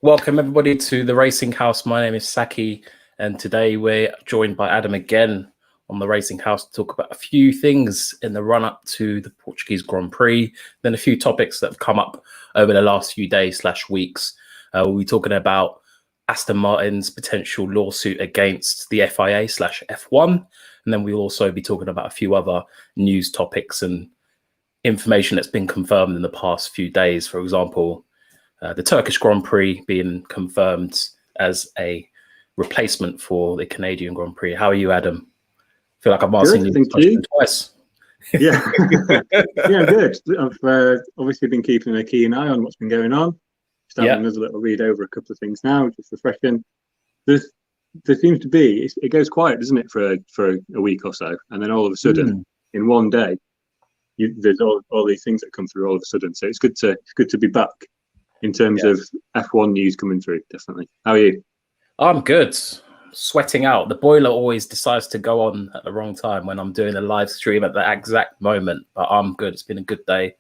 Welcome everybody to the Racing House. My name is Sakki, and today we're joined by Adam again on the Racing House to talk about a few things in the run-up to the Portuguese Grand Prix, then a few topics that have come up over the last few days/weeks. We'll be talking about Aston Martin's potential lawsuit against the FIA/F1, and then we'll also be talking about a few other news topics and information that's been confirmed in the past few days. For example, the Turkish Grand Prix being confirmed as a replacement for the Canadian Grand Prix. How are you, Adam? I feel like I'm asking you this question twice. Yeah, yeah, good. I've obviously been keeping a keen eye on what's been going on. Just having another little read over a couple of things now, just refreshing. There seems to be, it goes quiet, doesn't it, for a week or so, and then all of a sudden, in one day, there's all these things that come through all of a sudden. So it's good to be back in terms of F1 news coming through. Definitely. How are you? I'm good. Sweating out. The boiler always decides to go on at the wrong time when I'm doing a live stream at the exact moment, but I'm good. It's been a good day.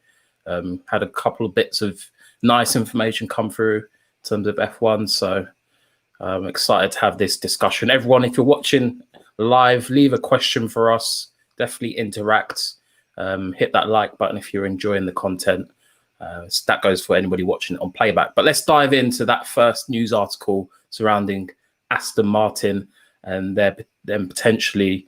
Had a couple of bits of nice information come through in terms of F1, so I'm excited to have this discussion. Everyone, if you're watching live, leave a question for us. Definitely interact. Hit that like button if you're enjoying the content. That goes for anybody watching it on playback. But let's dive into that first news article surrounding Aston Martin and them potentially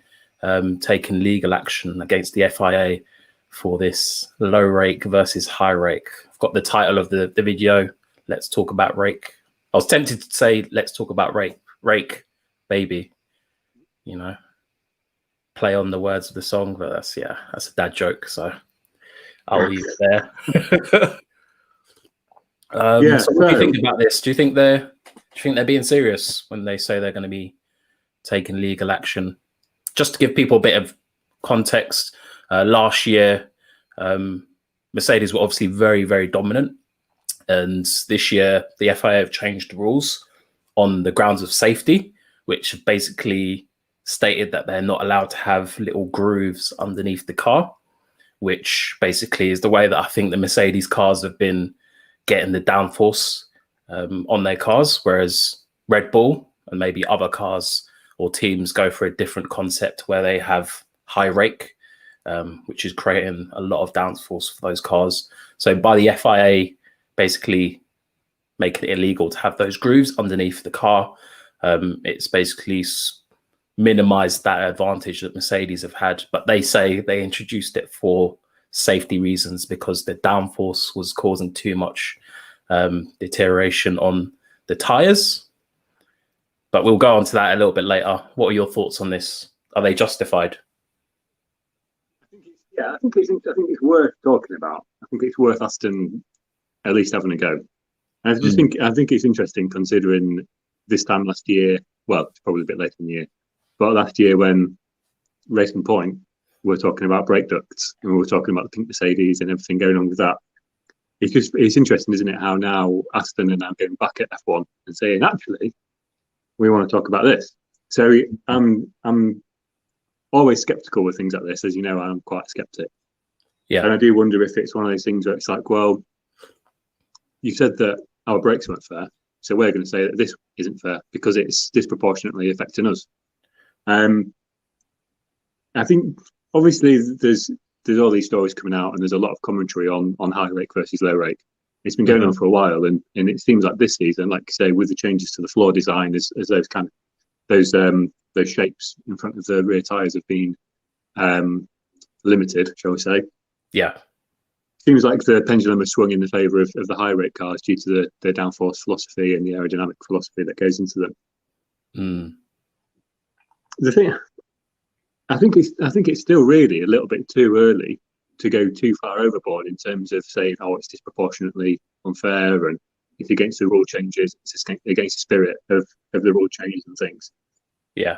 taking legal action against the FIA for this low rake versus high rake. I've got the title of the video. Let's talk about rake. I was tempted to say, let's talk about rake, baby. You know, play on the words of the song, but that's a dad joke. So I'll leave it there. So what do you think about this? Do you think they're being serious when they say they're going to be taking legal action? Just to give people a bit of context, last year, Mercedes were obviously very, very dominant. And this year, the FIA have changed the rules on the grounds of safety, which have basically stated that they're not allowed to have little grooves underneath the car, which basically is the way that I think the Mercedes cars have been getting the downforce on their cars, whereas Red Bull and maybe other cars or teams go for a different concept where they have high rake, which is creating a lot of downforce for those cars. So by the FIA basically making it illegal to have those grooves underneath the car, it's basically minimized that advantage that Mercedes have had. But they say they introduced it for safety reasons because the downforce was causing too much deterioration on the tires. But we'll go on to that a little bit later. What are your thoughts on this? Are they justified? I think it's worth talking about. I think it's worth Aston at least having a go. And I think it's interesting considering this time last year. Well, it's probably a bit later in the year, but last year when Racing Point were talking about brake ducts and we were talking about the pink Mercedes and everything going on with that. It's interesting, isn't it, how now Aston are now going back at F1 and saying, actually, we want to talk about this. So I'm always skeptical with things like this. As you know, I'm quite a skeptic. Yeah. And I do wonder if it's one of those things where it's like, well, you said that our brakes weren't fair, so we're going to say that this isn't fair because it's disproportionately affecting us. I think obviously there's all these stories coming out and there's a lot of commentary on high rake versus low rake. It's been going on for a while, and it seems like this season, like you say, with the changes to the floor design, as those kind of those shapes in front of the rear tires have been limited, shall we say? Yeah. Seems like the pendulum has swung in the favour of the high rake cars due to the downforce philosophy and the aerodynamic philosophy that goes into them. The thing, I think it's still really a little bit too early to go too far overboard in terms of saying, oh, it's disproportionately unfair and it's against the rule changes, it's against the spirit of the rule changes and things. Yeah.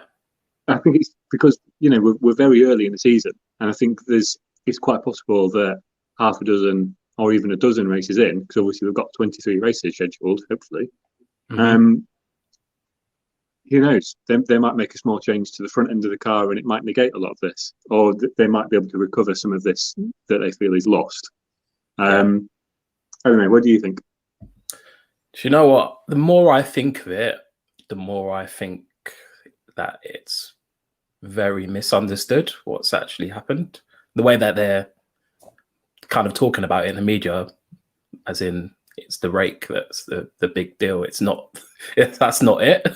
I think it's because, we're very early in the season, and I think it's quite possible that half a dozen or even a dozen races in, because obviously we've got 23 races scheduled, hopefully. Who knows? They might make a small change to the front end of the car and it might negate a lot of this, or they might be able to recover some of this that they feel is lost. I don't know. What do you think? Do you know what? The more I think of it, the more I think that it's very misunderstood what's actually happened. The way that they're kind of talking about it in the media, as in it's the rake that's the big deal. It's not. That's not it.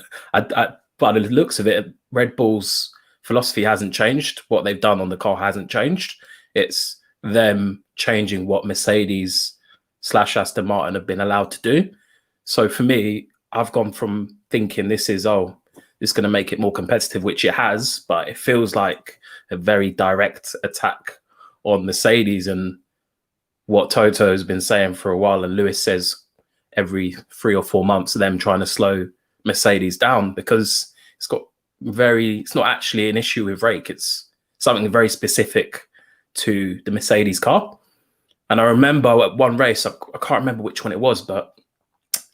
By the looks of it, Red Bull's philosophy hasn't changed. What they've done on the car hasn't changed. It's them changing what Mercedes / Aston Martin have been allowed to do. So for me, I've gone from thinking this is it's going to make it more competitive, which it has, but it feels like a very direct attack on Mercedes and what Toto has been saying for a while. And Lewis says every 3 or 4 months, them trying to slow Mercedes down, because it's not actually an issue with rake. It's something very specific to the Mercedes car. And I remember at one race, I can't remember which one it was, but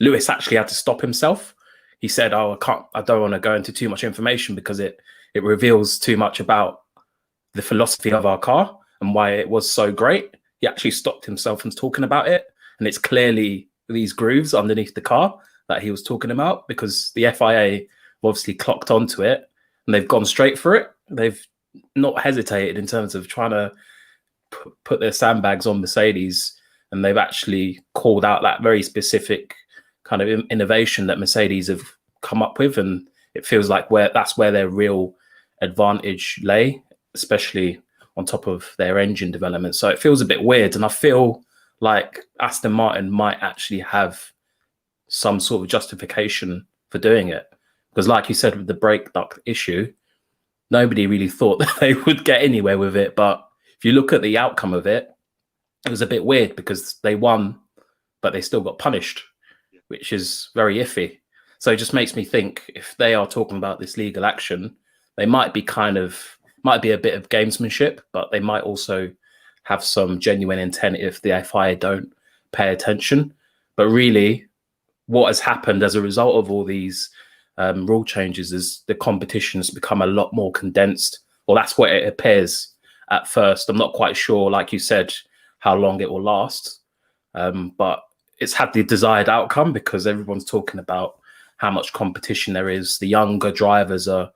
Lewis actually had to stop himself. He said, I don't want to go into too much information because it reveals too much about the philosophy of our car and why it was so great. He actually stopped himself from talking about it. And it's clearly these grooves underneath the car that he was talking about, because the FIA obviously clocked onto it and they've gone straight for it. They've not hesitated in terms of trying to put their sandbags on Mercedes, and they've actually called out that very specific kind of innovation that Mercedes have come up with. And it feels like that's where their real advantage lay, especially on top of their engine development. So it feels a bit weird. And I feel like Aston Martin might actually have some sort of justification for doing it. Because like you said, with the brake duct issue, nobody really thought that they would get anywhere with it. But if you look at the outcome of it, it was a bit weird because they won, but they still got punished, which is very iffy. So it just makes me think, if they are talking about this legal action, they might be a bit of gamesmanship, but they might also have some genuine intent if the FIA don't pay attention. But really, what has happened as a result of all these rule changes is the competition has become a lot more condensed. Well, that's what it appears at first. I'm not quite sure, like you said, how long it will last. But it's had the desired outcome, because everyone's talking about how much competition there is. The younger drivers are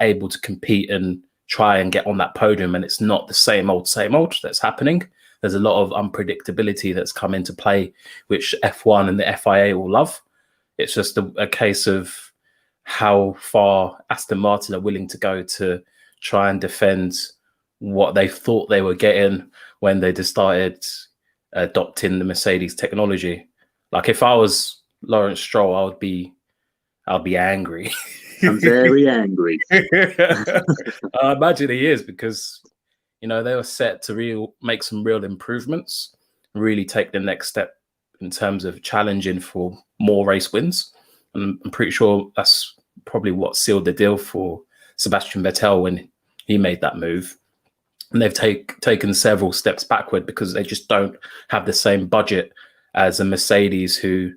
able to compete and try and get on that podium, and it's not the same old that's happening. There's a lot of unpredictability that's come into play, which F1 and the FIA will love. It's just a case of how far Aston Martin are willing to go to try and defend what they thought they were getting when they just started adopting the Mercedes technology. Like, if I was Lawrence Stroll, I'd be angry. I'm very angry. I imagine he is, because they were set to make some real improvements, really take the next step in terms of challenging for more race wins. And I'm pretty sure that's probably what sealed the deal for Sebastian Vettel when he made that move. And they've taken several steps backward because they just don't have the same budget as a Mercedes, who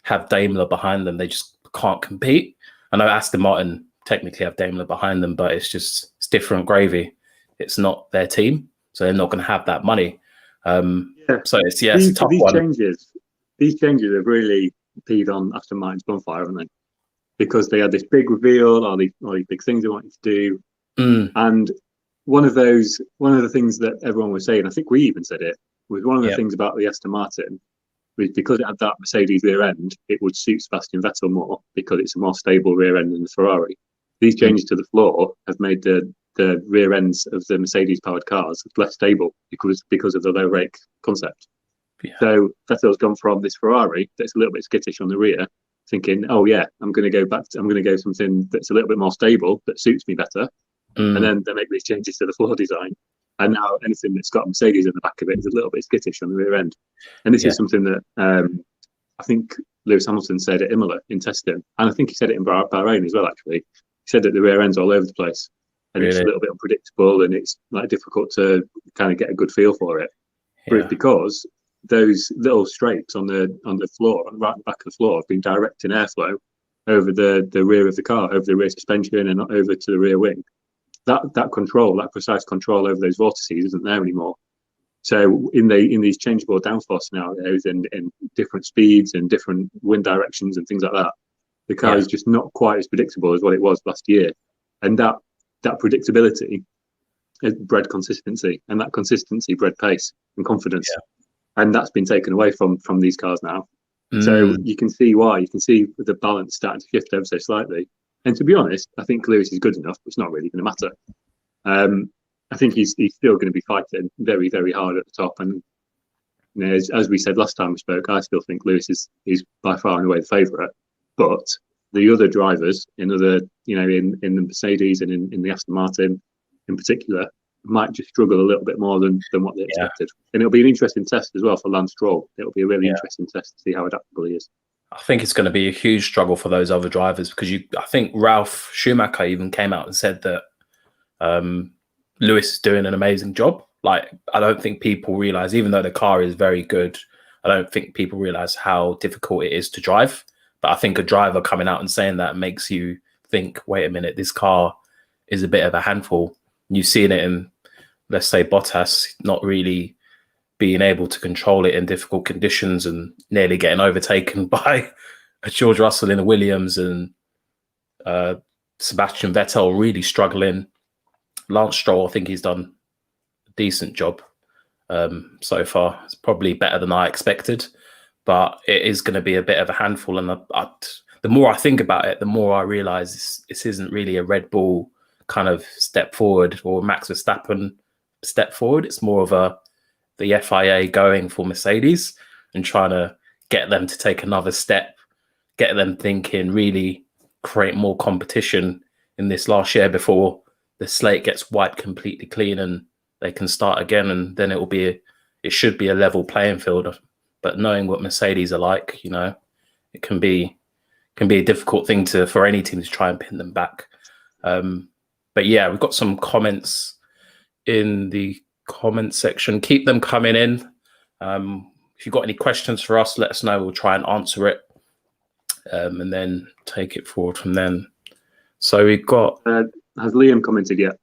have Daimler behind them. They just can't compete. I know Aston Martin technically have Daimler behind them, but it's different gravy. It's not their team, so they're not going to have that money. So it's a tough one. These changes have really peed on Aston Martin's bonfire, haven't they? Because they had this big reveal, all these big things they wanted to do, and one of the things that everyone was saying, I think we even said it, was one of the things about the Aston Martin was because it had that Mercedes rear end, it would suit Sebastian Vettel more because it's a more stable rear end than the Ferrari. These changes to the floor have made the rear ends of the Mercedes powered cars less stable because of the low rake concept. Yeah. So Vettel's gone from this Ferrari that's a little bit skittish on the rear, thinking, oh yeah, I'm going to go something that's a little bit more stable, that suits me better. And then they make these changes to the floor design. And now anything that's got Mercedes in the back of it is a little bit skittish on the rear end. And this is something that I think Lewis Hamilton said at Imola in testing. And I think he said it in Bahrain as well, actually. He said that the rear end's all over the place. And it's a little bit unpredictable, and it's like difficult to kind of get a good feel for it. But it's because those little strapes on the floor, right at the back of the floor, have been directing airflow over the rear of the car, over the rear suspension and over to the rear wing. That control, that precise control over those vortices isn't there anymore. So in these changeable downforce scenarios and different speeds and different wind directions and things like that, the car is just not quite as predictable as what it was last year. And that predictability has bred consistency, and that consistency bred pace and confidence. And that's been taken away from these cars now. So you can see why. You can see the balance starting to shift ever so slightly. And to be honest, I think Lewis is good enough, but it's not really going to matter. I think he's still going to be fighting very, very hard at the top. And as we said last time we spoke, I still think Lewis is by far and away the favourite. But the other drivers in the Mercedes and in the Aston Martin in particular might just struggle a little bit more than what they expected. And it'll be an interesting test as well for Lance Stroll. It'll be a really interesting test to see how adaptable he is. I think it's going to be a huge struggle for those other drivers because I think Ralf Schumacher even came out and said that Lewis is doing an amazing job. Like, I don't think people realize, even though the car is very good, I don't think people realize how difficult it is to drive. But I think a driver coming out and saying that makes you think, wait a minute, this car is a bit of a handful. You've seen it in, let's say, Bottas not really being able to control it in difficult conditions and nearly getting overtaken by a George Russell in a Williams, and Sebastian Vettel really struggling. Lance Stroll, I think he's done a decent job so far. It's probably better than I expected, but it is going to be a bit of a handful. And the more I think about it, the more I realize this isn't really a Red Bull kind of step forward or Max Verstappen step forward. It's more of the FIA going for Mercedes and trying to get them to take another step, get them thinking, really create more competition in this last year before the slate gets wiped completely clean and they can start again. And then it should be a level playing field. But knowing what Mercedes are like, it can be a difficult thing for any team to try and pin them back. But yeah, we've got some comments in the comment section. Keep them coming in. If you've got any questions for us, let us know. We'll try and answer it and then take it forward from then. So we've got... has Liam commented yet?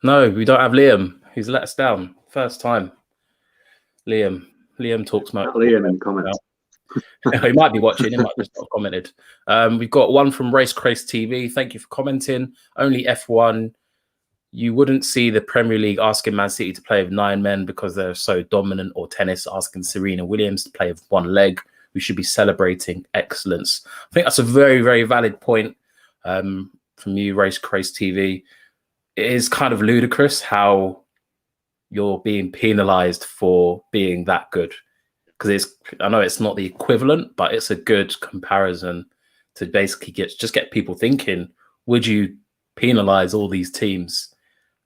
No, we don't have Liam. He's let us down. First time. Liam talks about... Liam in comments. He might be watching. He might just not commented. We've got one from Race Craze TV. Thank you for commenting. Only F1. You wouldn't see the Premier League asking Man City to play with 9 men because they're so dominant, or tennis asking Serena Williams to play with 1 leg. We should be celebrating excellence. I think that's a very, very valid point from you, Race Craze TV. It is kind of ludicrous how you're being penalised for being that good. Because I know it's not the equivalent, but it's a good comparison to basically get people thinking, would you penalise all these teams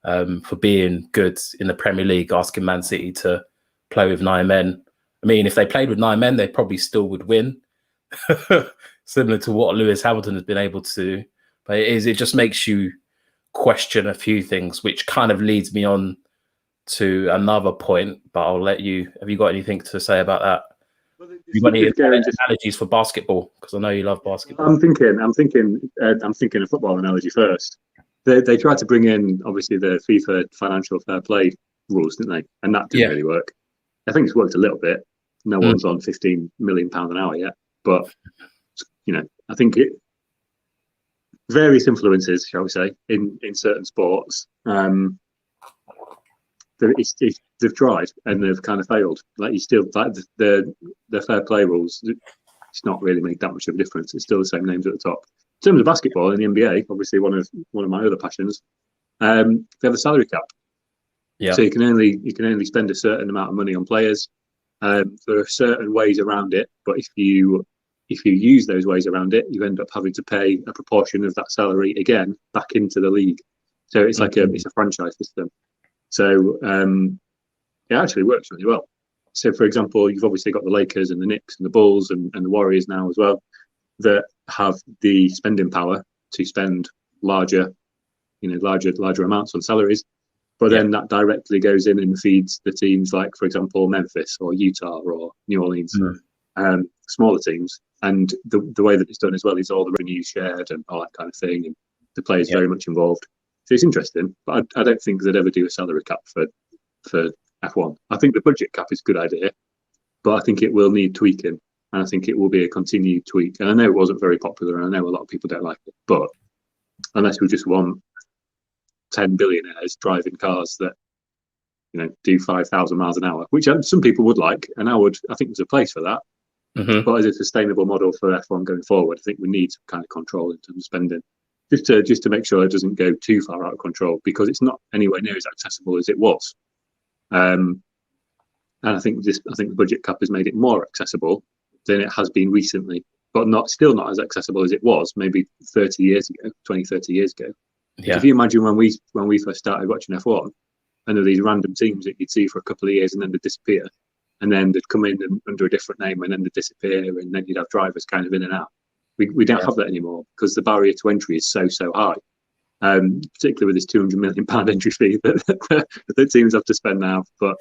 for being good in the Premier League, asking Man City to play with 9 men? I mean, if they played with 9 men, they probably still would win, similar to what Lewis Hamilton has been able to do. But it just makes you question a few things, which kind of leads me on to another point, but I'll let you... Have you got anything to say about that? Well, have you got any analogies for basketball? Because I know you love basketball. I'm thinking a football analogy first. They tried to bring in, obviously, the FIFA financial fair play rules, didn't they? And that didn't really work. I think it's worked a little bit. No one's on £15 million an hour yet, but I think various influences, shall we say, in certain sports. They've tried and they've kind of failed. Like, you still, like, the fair play rules, it's not really made that much of a difference. It's still the same names at the top. In terms of basketball in the NBA, obviously one of my other passions, they have a salary cap. Yeah. So you can only spend a certain amount of money on players. There are certain ways around it, but if you use those ways around it, you end up having to pay a proportion of that salary again back into the league. So it's like it's a franchise system. So it actually works really well. So, for example, you've obviously got the Lakers and the Knicks and the Bulls and the Warriors now as well that have the spending power to spend larger amounts on salaries. But then that directly goes in and feeds the teams like, for example, Memphis or Utah or New Orleans, smaller teams. And the way that it's done as well is all the revenue shared and all that kind of thing. And the players very much involved. So it's interesting, but I don't think they'd ever do a salary cap for F1. I think the budget cap is a good idea, but I think it will need tweaking, and I think it will be a continued tweak. And I know it wasn't very popular, and I know a lot of people don't like it, but unless we just want 10 billionaires driving cars that do 5,000 miles an hour, which some people would like, and I think there's a place for that. Mm-hmm. But as a sustainable model for F1 going forward, I think we need some kind of control in terms of spending, just to make sure it doesn't go too far out of control, because it's not anywhere near as accessible as it was. And I think the budget cap has made it more accessible than it has been recently, but still not as accessible as it was maybe 20, 30 years ago. Yeah. If you imagine when we first started watching F1, and there are these random teams that you'd see for a couple of years and then they'd disappear, and then they'd come in under a different name and then they'd disappear, and then you'd have drivers kind of in and out. We don't have that anymore because the barrier to entry is so high, particularly with this £200 million entry fee that teams have to spend now. But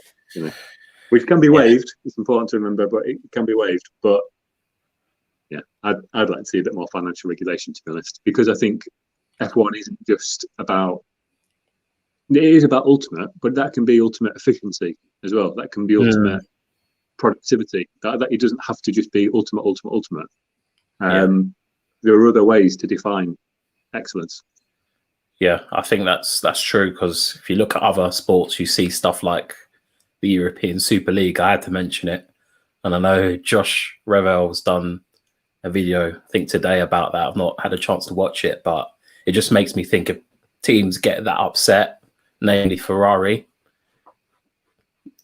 which can be waived. It's important to remember, but it can be waived. But yeah, I'd like to see a bit more financial regulation, to be honest, because I think F1 isn't just about. It is about ultimate, but that can be ultimate efficiency as well. That can be ultimate productivity. That it doesn't have to just be ultimate. There are other ways to define excellence. Yeah, I think that's true, because if you look at other sports, you see stuff like the European Super League. I had to mention it, and I know Josh Revel's done a video, I think today, about that. I've not had a chance to watch it, but it just makes me think if teams get that upset, namely Ferrari,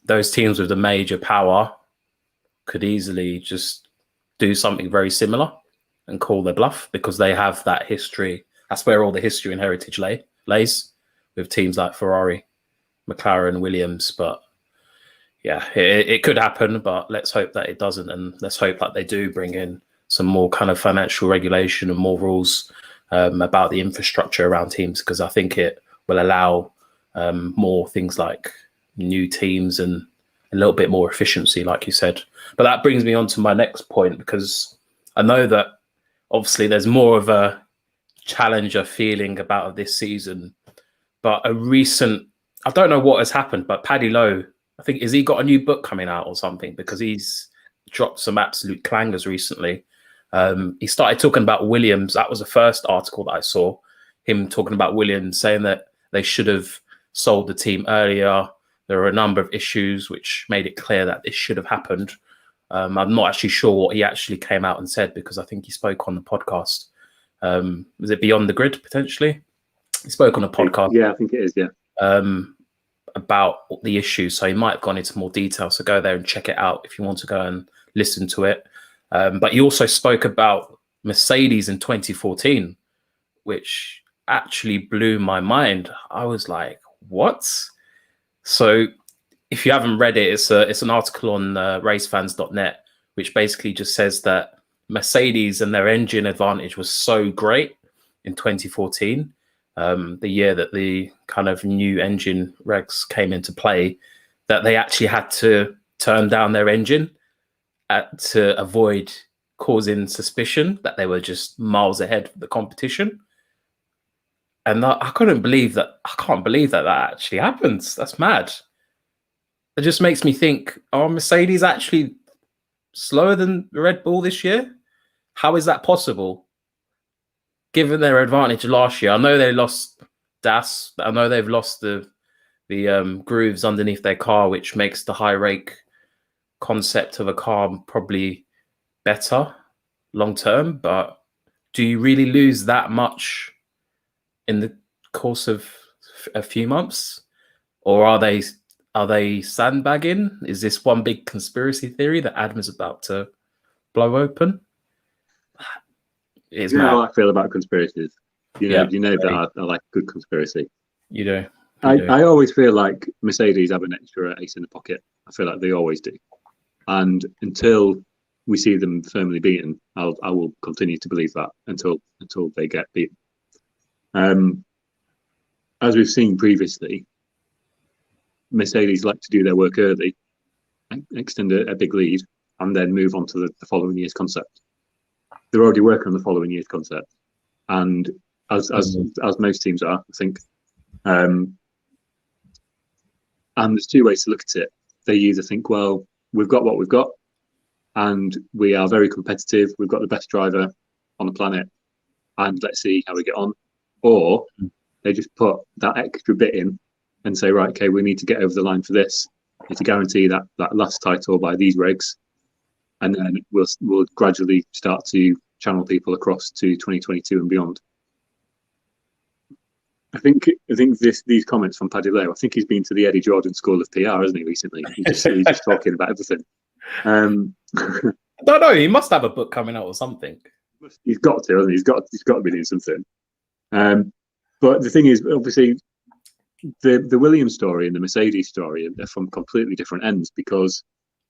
those teams with the major power could easily just do something very similar and call their bluff, because they have that history. That's where all the history and heritage lays with teams like Ferrari, McLaren, Williams. But yeah, it could happen, but let's hope that it doesn't, and let's hope that they do bring in some more kind of financial regulation and more rules about the infrastructure around teams, because I think it will allow more things like new teams and a little bit more efficiency, like you said. But that brings me on to my next point, because I know that obviously there's more of a challenger feeling about this season, but I don't know what has happened, but Paddy Lowe, I think, has he got a new book coming out or something? Because he's dropped some absolute clangers recently. He started talking about Williams. That was the first article that I saw, him talking about Williams, saying that they should have sold the team earlier. There are a number of issues which made it clear that this should have happened. I'm not actually sure what he actually came out and said, because I think he spoke on the podcast. Was it Beyond the Grid, potentially? He spoke on a podcast. Yeah, I think it is, yeah. About the issues. So he might have gone into more detail. So go there and check it out if you want to go and listen to it. But he also spoke about Mercedes in 2014, which actually blew my mind. I was like, what? So if you haven't read it, it's an article on racefans.net, which basically just says that Mercedes and their engine advantage was so great in 2014, the year that the kind of new engine regs came into play, that they actually had to turn down their engine to avoid causing suspicion that they were just miles ahead of the competition. And I couldn't believe that. I can't believe that actually happens. That's mad. It just makes me think, are Mercedes actually slower than Red Bull this year? How is that possible, given their advantage last year? I know they lost DAS. I know they've lost the grooves underneath their car, which makes the high rake concept of a car probably better long term. But do you really lose that much in the course of a few months, or are they sandbagging? Is this one big conspiracy theory that Adam is about to blow open? You know how I feel about conspiracies. You know that I like good conspiracy. You do. I always feel like Mercedes have an extra ace in the pocket. I feel like they always do. And until we see them firmly beaten, I will continue to believe that until they get beaten. As we've seen previously, Mercedes like to do their work early, extend a big lead, and then move on to the following year's concept. They're already working on the following year's concept, and as most teams are, I think. And there's two ways to look at it. They either think, well, we've got what we've got, and we are very competitive. We've got the best driver on the planet, and let's see how we get on. Or they just put that extra bit in and say, right, okay, we need to get over the line for this. We need to guarantee that last title by these regs, and then we'll gradually start to channel people across to 2022 and beyond. I think these comments from Paddy Lowe, I think he's been to the Eddie Jordan School of PR, hasn't he, recently? He's just talking about everything. I don't know. He must have a book coming out or something. He's got to, hasn't he? He's got to be doing something. But the thing is, obviously, the Williams story and the Mercedes story are from completely different ends, because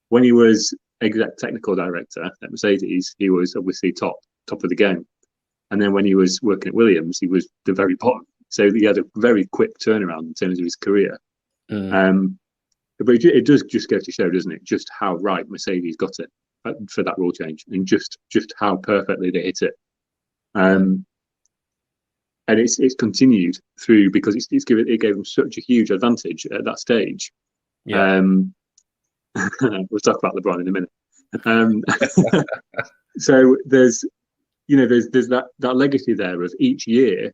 when he was exec technical director at Mercedes, he was obviously top of the game. And then when he was working at Williams, he was the very bottom. So he had a very quick turnaround in terms of his career. But it does just go to show, doesn't it, just how right Mercedes got it for that rule change, and just how perfectly they hit it. And it's continued through, because it gave them such a huge advantage at that stage. Yeah. We'll talk about LeBron in a minute. So there's that legacy there of each year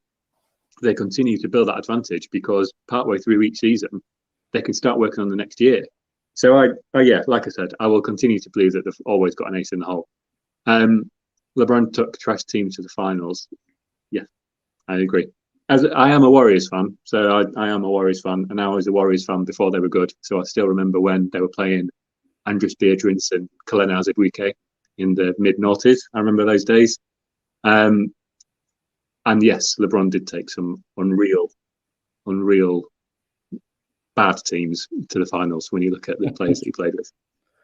they continue to build that advantage, because partway through each season they can start working on the next year. So like I said, I will continue to believe that they've always got an ace in the hole. LeBron took trash team to the finals. Yeah, I agree. As I am a Warriors fan, so I am a Warriors fan, and I was a Warriors fan before they were good. So I still remember when they were playing Andris Biedrins and Kalena Azebuike in the mid-noughties. I remember those days. And yes, LeBron did take some unreal bad teams to the finals when you look at the players that he played with.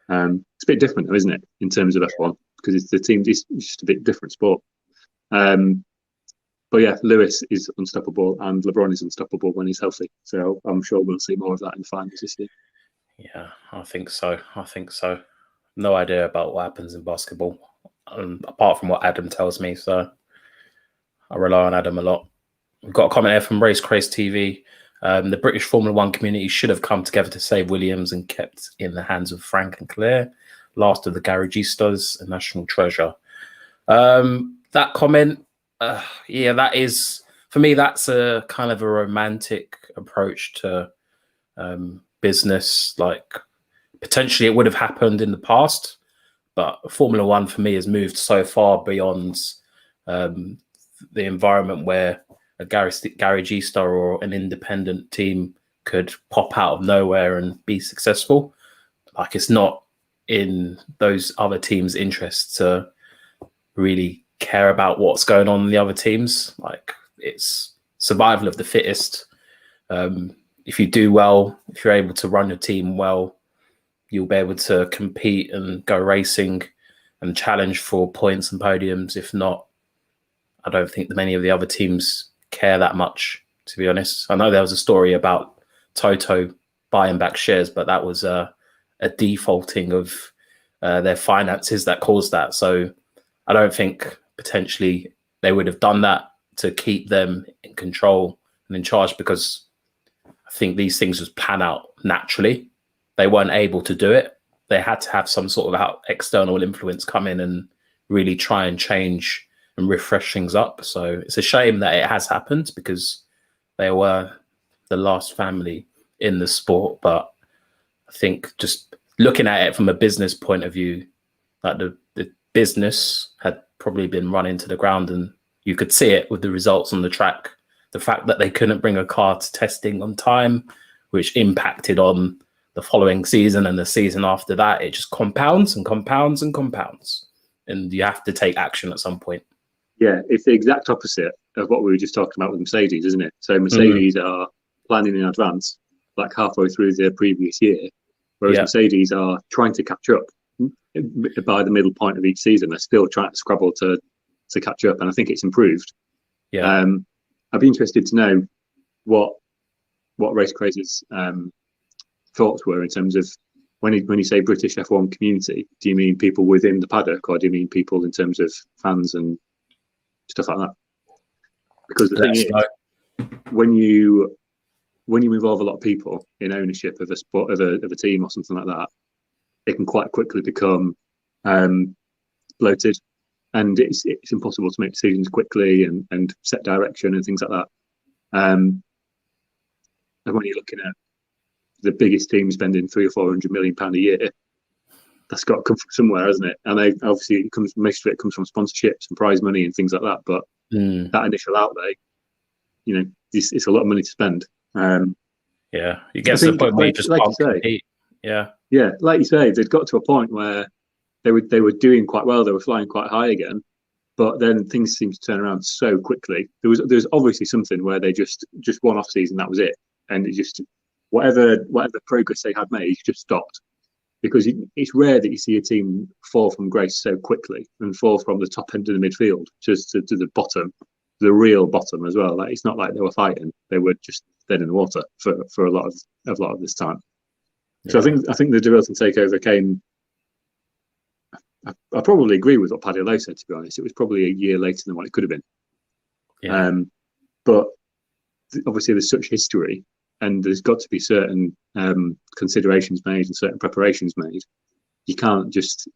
It's a bit different, though, isn't it, in terms of F1, because it's just a bit different sport. But yeah, Lewis is unstoppable and LeBron is unstoppable when he's healthy. So I'm sure we'll see more of that in the finals this year. Yeah, I think so. No idea about what happens in basketball, apart from what Adam tells me. So I rely on Adam a lot. We've got a comment here from Race Craze TV. The British Formula One community should have come together to save Williams and kept in the hands of Frank and Claire, last of the garagistas, a national treasure. That comment, that is, for me, that's a kind of a romantic approach to business. Like, potentially it would have happened in the past, but Formula One for me has moved so far beyond the environment where a garagista or an independent team could pop out of nowhere and be successful. Like, it's not in those other teams' interests to really care about what's going on in the other teams. Like, it's survival of the fittest. If you do well, if you're able to run your team well, you'll be able to compete and go racing and challenge for points and podiums. If not, I don't think that many of the other teams care that much, to be honest. I know there was a story about Toto buying back shares, but that was a defaulting of their finances that caused that. So I don't think potentially they would have done that to keep them in control and in charge, because I think these things just pan out naturally. They weren't able to do it. They had to have some sort of external influence come in and really try and change and refresh things up. So it's a shame that it has happened, because they were the last family in the sport. But I think just looking at it from a business point of view, like the business had probably been run into the ground, and you could see it with the results on the track. The fact that they couldn't bring a car to testing on time, which impacted on the following season and the season after that, it just compounds and compounds and compounds. And you have to take action at some point. Yeah, it's the exact opposite of what we were just talking about with Mercedes, isn't it? So Mercedes are planning in advance, like halfway through their previous year, whereas Mercedes are trying to catch up by the middle point of each season. They're still trying to scrabble to catch up, and I think it's improved. Yeah, I'd be interested to know what Race Crazy's thoughts were in terms of when you say British F1 community. Do you mean people within the paddock, or do you mean people in terms of fans and stuff like that? Because the thing is, when you when you involve a lot of people in ownership of a sport, of a team or something like that, it can quite quickly become bloated, and it's impossible to make decisions quickly and set direction and things like that. And when you're looking at the biggest team spending £300 or £400 million a year, that's got to come from somewhere, hasn't it? And they obviously most of it comes from sponsorships and prize money and things like that. But that initial outlay, it's a lot of money to spend. Yeah, you get to the point where you just can't compete. Yeah, like you say, they'd got to a point where they were doing quite well. They were flying quite high again, but then things seemed to turn around so quickly. There was obviously something where they just one off season, that was it, and it just whatever progress they had made just stopped. Because it's rare that you see a team fall from grace so quickly and fall from the top end of the midfield just to the bottom, the real bottom as well. Like, it's not like they were fighting; they were just dead in the water for a lot of this time. Yeah. So I think the De Wilton takeover came. I probably agree with what Paddy Lowe said. To be honest, it was probably a year later than what it could have been. Yeah. But obviously, there's such history. And there's got to be certain considerations made and certain preparations made. You can't just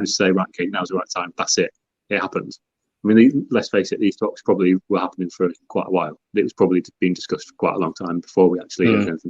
say, right, okay, now's the right time. That's it. It happens. I mean, let's face it, these talks probably were happening for quite a while. It was probably being discussed for quite a long time before we actually heard anything